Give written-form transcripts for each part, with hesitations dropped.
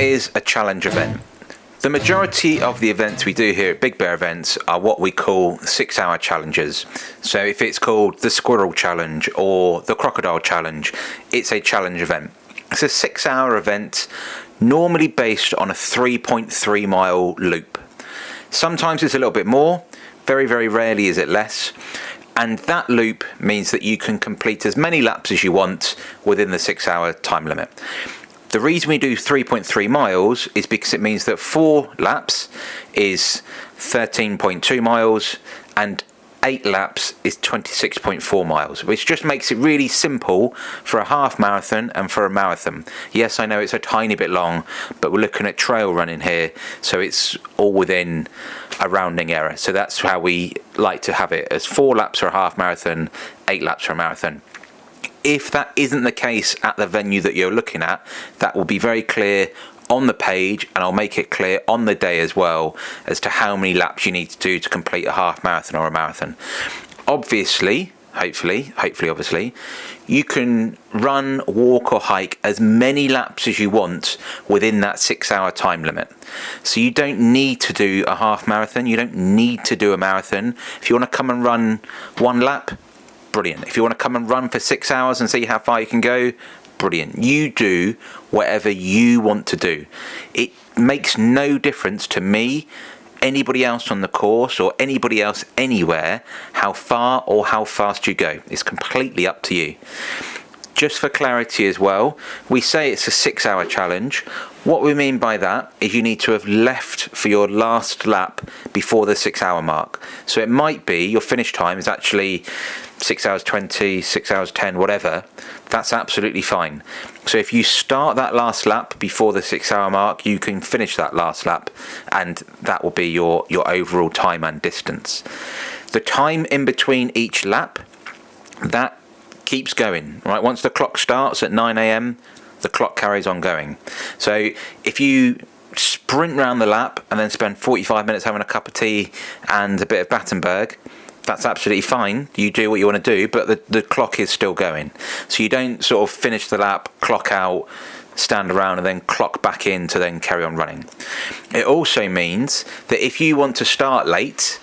is a challenge event? The majority of the events we do here at Big Bear Events are what we call 6-hour challenges. So if it's called the Squirrel Challenge or the Crocodile Challenge, it's a challenge event. It's a 6-hour event, normally based on a 3.3 mile loop. Sometimes it's a little bit more, very, very rarely is it less. And that loop means that you can complete as many laps as you want within the 6-hour time limit. The reason we do 3.3 miles is because it means that 4 laps is 13.2 miles and 8 laps is 26.4 miles, which just makes it really simple for a half marathon and for a marathon. Yes, I know it's a tiny bit long, but we're looking at trail running here, so it's all within a rounding error. So that's how we like to have it, as 4 laps for a half marathon, 8 laps for a marathon. If that isn't the case at the venue that you're looking at, that will be very clear on the page, and I'll make it clear on the day as well as to how many laps you need to do to complete a half marathon or a marathon. Obviously, hopefully, obviously, you can run, walk or hike as many laps as you want within that 6-hour time limit. So you don't need to do a half marathon, you don't need to do a marathon. If you want to come and run 1 lap, brilliant. If you want to come and run for 6 hours and see how far you can go, brilliant. You do whatever you want to do. It makes no difference to me, anybody else on the course or anybody else anywhere, how far or how fast you go. It's completely up to you. Just for clarity as well, we say it's a 6-hour challenge. What we mean by that is you need to have left for your last lap before the 6-hour mark. So it might be your finish time is actually 6 hours 20, 6 hours 10, whatever. That's absolutely fine. So if you start that last lap before the 6-hour mark, you can finish that last lap, and that will be your overall time and distance. The time in between each lap, that keeps going, right? Once the clock starts at 9 a.m, the clock carries on going. So if you sprint round the lap and then spend 45 minutes having a cup of tea and a bit of Battenberg, that's absolutely fine. You do what you want to do, but the clock is still going. So you don't sort of finish the lap, clock out, stand around and then clock back in to then carry on running. It also means that if you want to start late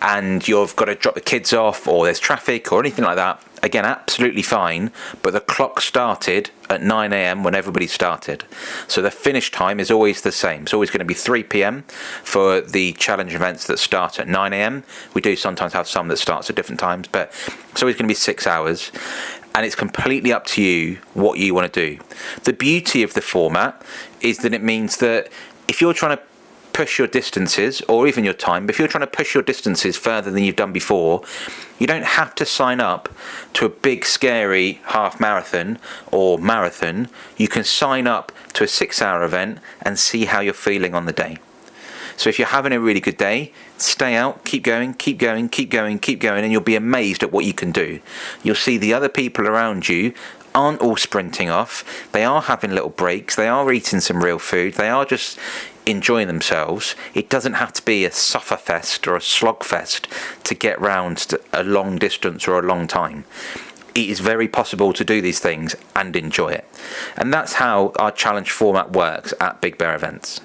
and you've got to drop the kids off or there's traffic or anything like that, again, absolutely fine, but the clock started at 9 a.m. when everybody started. So the finish time is always the same. It's always going to be 3 p.m. for the challenge events that start at 9 a.m. We do sometimes have some that starts at different times, but it's always going to be 6 hours. And it's completely up to you what you want to do. The beauty of the format is that it means that if you're trying to push your distances, or even your time, but if you're trying to push your distances further than you've done before, you don't have to sign up to a big scary half marathon or marathon. You can sign up to a 6-hour event and see how you're feeling on the day. So if you're having a really good day, stay out, keep going, and you'll be amazed at what you can do. You'll see the other people around you aren't all sprinting off. They are having little breaks. They are eating some real food. They are just enjoying themselves. It doesn't have to be a sufferfest or a slogfest to get round a long distance or a long time. It is very possible to do these things and enjoy it. And that's how our challenge format works at Big Bear Events.